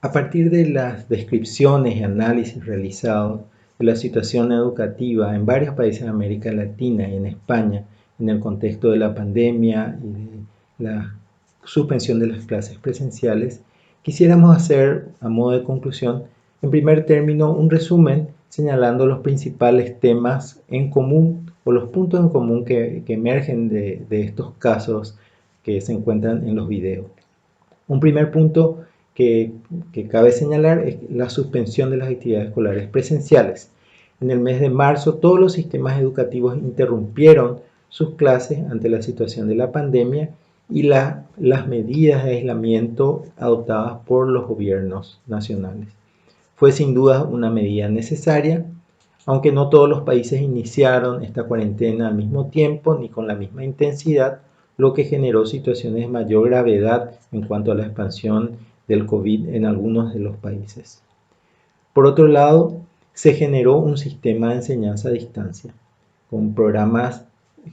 A partir de las descripciones y análisis realizados de la situación educativa en varios países de América Latina y en España, en el contexto de la pandemia y de la suspensión de las clases presenciales, quisiéramos hacer, a modo de conclusión, en primer término, un resumen señalando los principales temas en común o los puntos en común que emergen de estos casos que se encuentran en los videos. Un primer punto que cabe señalar es la suspensión de las actividades escolares presenciales. En el mes de marzo, todos los sistemas educativos interrumpieron sus clases ante la situación de la pandemia y las medidas de aislamiento adoptadas por los gobiernos nacionales. Fue sin duda una medida necesaria, aunque no todos los países iniciaron esta cuarentena al mismo tiempo ni con la misma intensidad, lo que generó situaciones de mayor gravedad en cuanto a la expansión del COVID en algunos de los países. Por otro lado, se generó un sistema de enseñanza a distancia, con programas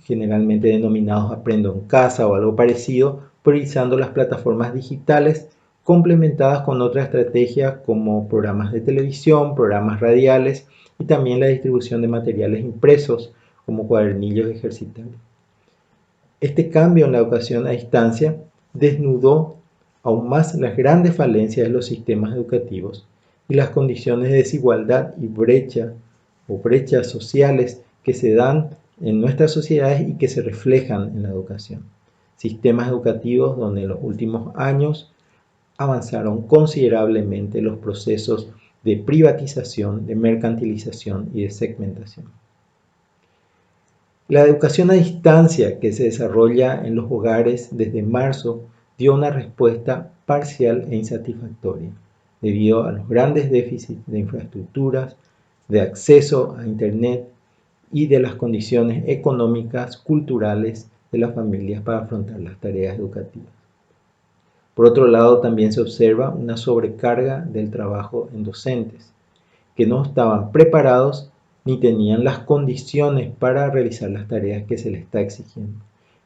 generalmente denominados Aprendo en Casa o algo parecido, priorizando las plataformas digitales complementadas con otras estrategias como programas de televisión, programas radiales y también la distribución de materiales impresos como cuadernillos ejercitables. Este cambio en la educación a distancia desnudó aún más las grandes falencias de los sistemas educativos y las condiciones de desigualdad y brechas sociales que se dan en nuestras sociedades y que se reflejan en la educación. Sistemas educativos donde en los últimos años avanzaron considerablemente los procesos de privatización, de mercantilización y de segmentación. La educación a distancia que se desarrolla en los hogares desde marzo dio una respuesta parcial e insatisfactoria, debido a los grandes déficits de infraestructuras, de acceso a Internet y de las condiciones económicas, culturales de las familias para afrontar las tareas educativas. Por otro lado, también se observa una sobrecarga del trabajo en docentes, que no estaban preparados ni tenían las condiciones para realizar las tareas que se les está exigiendo.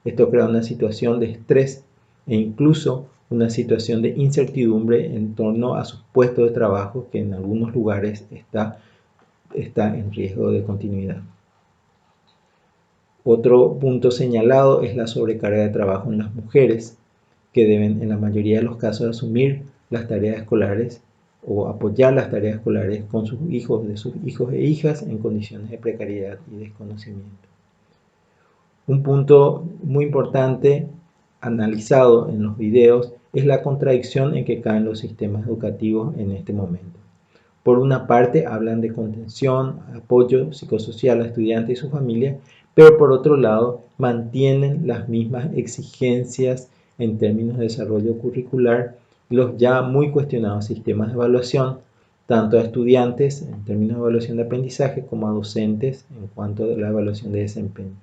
Esto crea una situación de estrés e incluso una situación de incertidumbre en torno a sus puestos de trabajo que en algunos lugares está en riesgo de continuidad. Otro punto señalado es la sobrecarga de trabajo en las mujeres, que deben en la mayoría de los casos asumir las tareas escolares o apoyar las tareas escolares con sus hijos, de sus hijos e hijas en condiciones de precariedad y desconocimiento. Un punto muy importante analizado en los videos es la contradicción en que caen los sistemas educativos en este momento. Por una parte hablan de contención, apoyo psicosocial a estudiantes y su familia, pero por otro lado mantienen las mismas exigencias en términos de desarrollo curricular y los ya muy cuestionados sistemas de evaluación, tanto a estudiantes en términos de evaluación de aprendizaje como a docentes en cuanto a la evaluación de desempeño.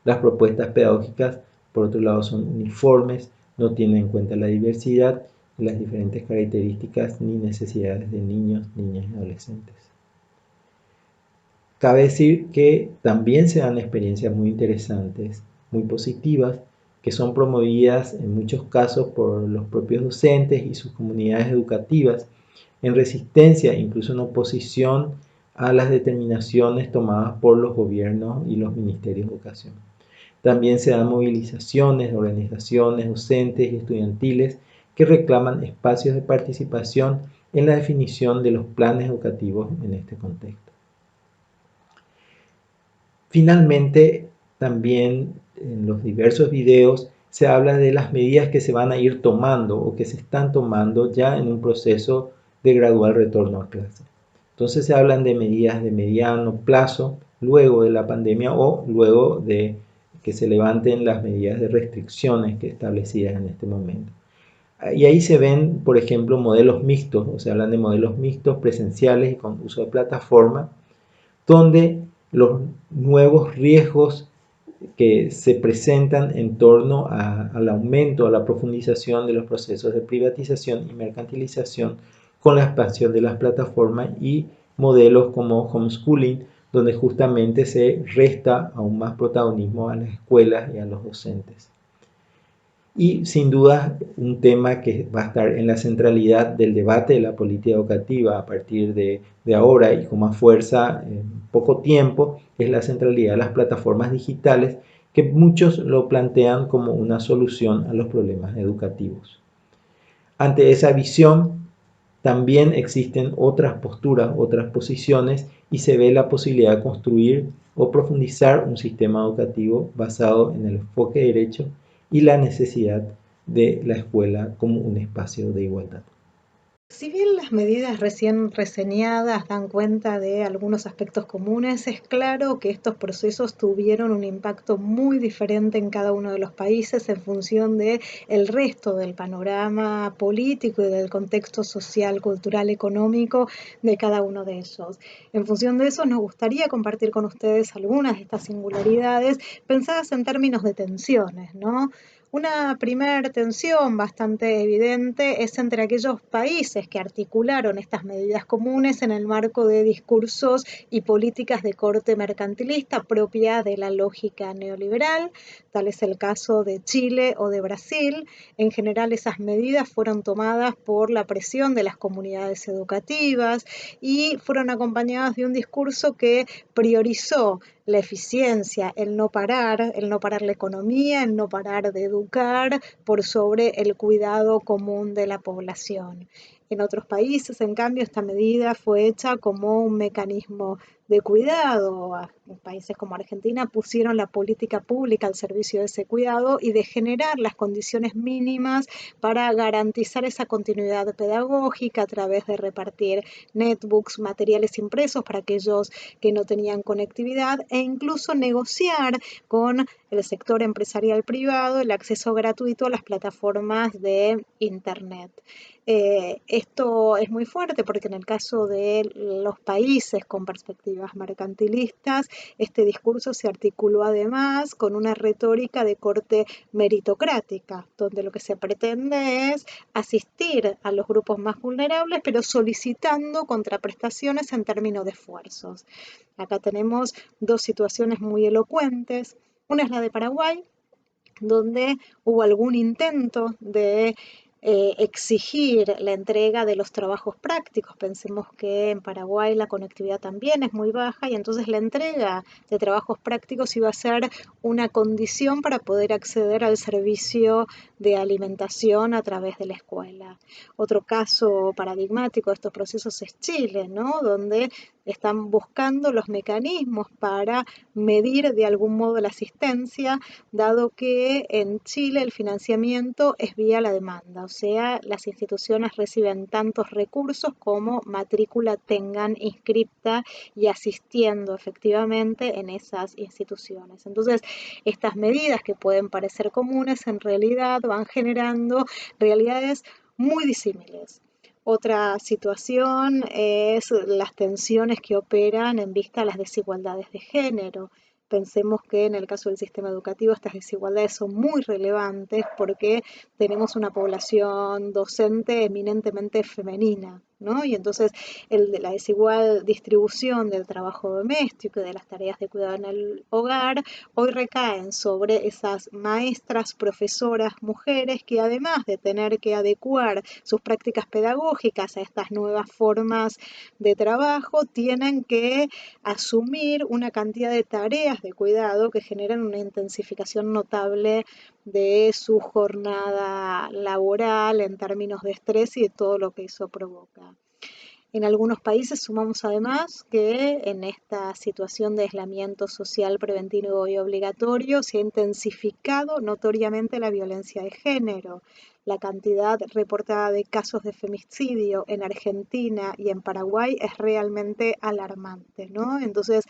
Las propuestas pedagógicas, por otro lado, son uniformes, no tienen en cuenta la diversidad y las diferentes características ni necesidades de niños, niñas y adolescentes. Cabe decir que también se dan experiencias muy interesantes, muy positivas, que son promovidas en muchos casos por los propios docentes y sus comunidades educativas, en resistencia, incluso en oposición a las determinaciones tomadas por los gobiernos y los ministerios de educación. También se dan movilizaciones de organizaciones docentes y estudiantiles que reclaman espacios de participación en la definición de los planes educativos en este contexto. Finalmente, también en los diversos videos se habla de las medidas que se van a ir tomando o que se están tomando ya en un proceso de gradual retorno a clase. Entonces se hablan de medidas de mediano plazo luego de la pandemia o luego de que se levanten las medidas de restricciones que establecidas en este momento. Y ahí se ven, por ejemplo, modelos mixtos, o sea, hablan de modelos mixtos presenciales y con uso de plataforma, donde los nuevos riesgos que se presentan en torno al aumento, a la profundización de los procesos de privatización y mercantilización con la expansión de las plataformas y modelos como homeschooling, donde justamente se resta aún más protagonismo a las escuelas y a los docentes. y sin duda un tema que va a estar en la centralidad del debate de la política educativa a partir de ahora y con más fuerza en poco tiempo, es la centralidad de las plataformas digitales, que muchos lo plantean como una solución a los problemas educativos. Ante esa visión, también existen otras posturas, otras posiciones, y se ve la posibilidad de construir o profundizar un sistema educativo basado en el enfoque derecho y la necesidad de la escuela como un espacio de igualdad. Si bien las medidas recién reseñadas dan cuenta de algunos aspectos comunes, es claro que estos procesos tuvieron un impacto muy diferente en cada uno de los países en función de el resto del panorama político y del contexto social, cultural, económico de cada uno de ellos. En función de eso, nos gustaría compartir con ustedes algunas de estas singularidades pensadas en términos de tensiones, ¿no? Una primera tensión bastante evidente es entre aquellos países que articularon estas medidas comunes en el marco de discursos y políticas de corte mercantilista propia de la lógica neoliberal. Tal es el caso de Chile o de Brasil. En general, esas medidas fueron tomadas por la presión de las comunidades educativas y fueron acompañadas de un discurso que priorizó la eficiencia, el no parar la economía, el no parar de educar por sobre el cuidado común de la población. En otros países, en cambio, esta medida fue hecha como un mecanismo de cuidado. Países como Argentina pusieron la política pública al servicio de ese cuidado y de generar las condiciones mínimas para garantizar esa continuidad pedagógica a través de repartir netbooks, materiales impresos para aquellos que no tenían conectividad e incluso negociar con el sector empresarial privado el acceso gratuito a las plataformas de Internet. Esto es muy fuerte porque en el caso de los países con perspectivas mercantilistas, este discurso se articuló además con una retórica de corte meritocrática, donde lo que se pretende es asistir a los grupos más vulnerables, pero solicitando contraprestaciones en términos de esfuerzos. Acá tenemos dos situaciones muy elocuentes. Una es la de Paraguay, donde hubo algún intento de exigir la entrega de los trabajos prácticos. Pensemos que en Paraguay la conectividad también es muy baja y entonces la entrega de trabajos prácticos iba a ser una condición para poder acceder al servicio de alimentación a través de la escuela. Otro caso paradigmático de estos procesos es Chile, ¿no? Donde están buscando los mecanismos para medir de algún modo la asistencia, dado que en Chile el financiamiento es vía la demanda, o sea, las instituciones reciben tantos recursos como matrícula tengan inscripta y asistiendo efectivamente en esas instituciones. Entonces, estas medidas que pueden parecer comunes en realidad van generando realidades muy disímiles. Otra situación es las tensiones que operan en vista a las desigualdades de género. Pensemos que en el caso del sistema educativo estas desigualdades son muy relevantes porque tenemos una población docente eminentemente femenina, ¿no? Y entonces la desigual distribución del trabajo doméstico y de las tareas de cuidado en el hogar hoy recaen sobre esas maestras, profesoras, mujeres que además de tener que adecuar sus prácticas pedagógicas a estas nuevas formas de trabajo, tienen que asumir una cantidad de tareas de cuidado que generan una intensificación notable de su jornada laboral en términos de estrés y de todo lo que eso provoca. En algunos países sumamos además que en esta situación de aislamiento social preventivo y obligatorio se ha intensificado notoriamente la violencia de género. La cantidad reportada de casos de femicidio en Argentina y en Paraguay es realmente alarmante, ¿no? Entonces,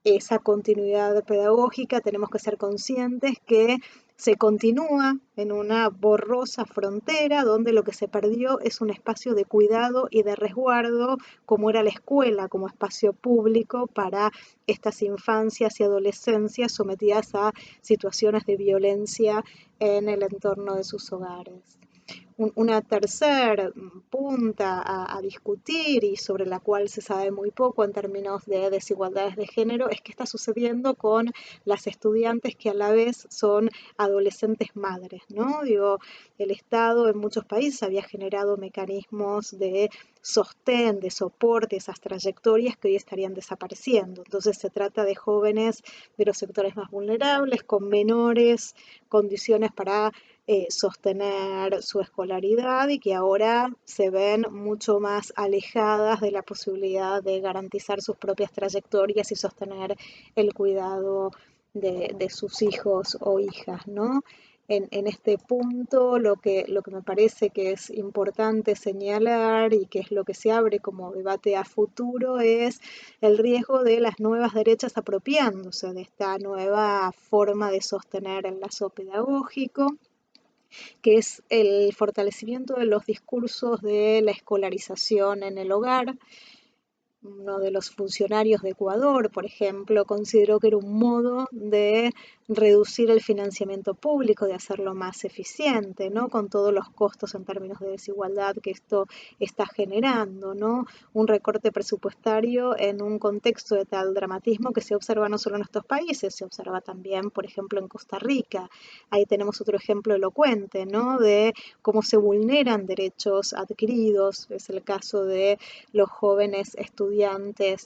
esa continuidad pedagógica, tenemos que ser conscientes que se continúa en una borrosa frontera donde lo que se perdió es un espacio de cuidado y de resguardo como era la escuela, como espacio público para estas infancias y adolescencias sometidas a situaciones de violencia en el entorno de sus hogares. Una tercera punta a discutir y sobre la cual se sabe muy poco en términos de desigualdades de género es qué está sucediendo con las estudiantes que a la vez son adolescentes madres, ¿no? Digo, el Estado en muchos países había generado mecanismos de sostén, de soporte, esas trayectorias que hoy estarían desapareciendo. Entonces se trata de jóvenes de los sectores más vulnerables, con menores condiciones para sostener su escolaridad y que ahora se ven mucho más alejadas de la posibilidad de garantizar sus propias trayectorias y sostener el cuidado de sus hijos o hijas, ¿no? En este punto lo que me parece que es importante señalar y que es lo que se abre como debate a futuro es el riesgo de las nuevas derechas apropiándose de esta nueva forma de sostener el lazo pedagógico, que es el fortalecimiento de los discursos de la escolarización en el hogar. Uno de los funcionarios de Ecuador, por ejemplo, consideró que era un modo de reducir el financiamiento público, de hacerlo más eficiente, ¿no? Con todos los costos en términos de desigualdad que esto está generando, ¿no? Un recorte presupuestario en un contexto de tal dramatismo que se observa no solo en estos países, se observa también, por ejemplo, en Costa Rica. Ahí tenemos otro ejemplo elocuente, ¿no? De cómo se vulneran derechos adquiridos. Es el caso de los jóvenes estudiantes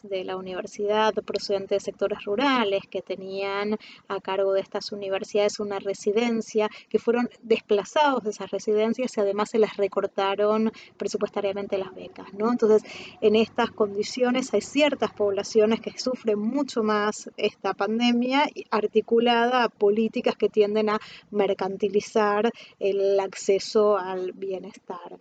de la universidad procedentes de sectores rurales que tenían a cargo de estas universidades una residencia, que fueron desplazados de esas residencias y además se les recortaron presupuestariamente las becas, ¿no? Entonces, en estas condiciones hay ciertas poblaciones que sufren mucho más esta pandemia articulada a políticas que tienden a mercantilizar el acceso al bienestar.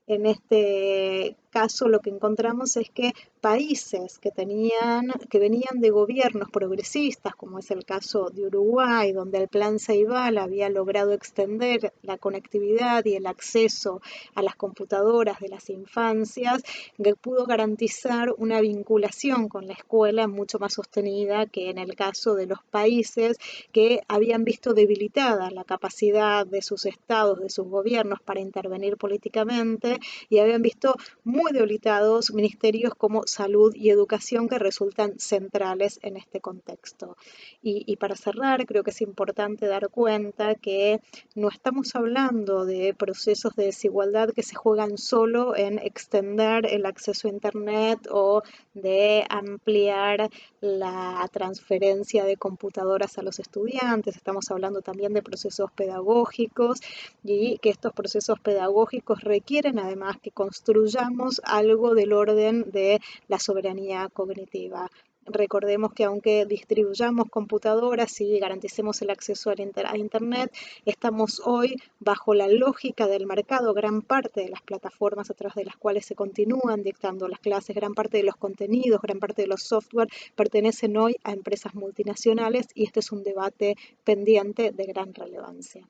En este caso lo que encontramos es que países que venían de gobiernos progresistas, como es el caso de Uruguay, donde el Plan Ceibal había logrado extender la conectividad y el acceso a las computadoras de las infancias, que pudo garantizar una vinculación con la escuela mucho más sostenida que en el caso de los países que habían visto debilitada la capacidad de sus estados, de sus gobiernos para intervenir políticamente y habían visto muy debilitados ministerios como salud y educación que resultan centrales en este contexto. Y para cerrar, creo que es importante dar cuenta que no estamos hablando de procesos de desigualdad que se juegan solo en extender el acceso a Internet o de ampliar la transferencia de computadoras a los estudiantes. Estamos hablando también de procesos pedagógicos y que estos procesos pedagógicos requieren además que construyamos algo del orden de la soberanía cognitiva. Recordemos que aunque distribuyamos computadoras y garanticemos el acceso a Internet, estamos hoy bajo la lógica del mercado. Gran parte de las plataformas a través de las cuales se continúan dictando las clases, gran parte de los contenidos, gran parte de los software pertenecen hoy a empresas multinacionales y este es un debate pendiente de gran relevancia.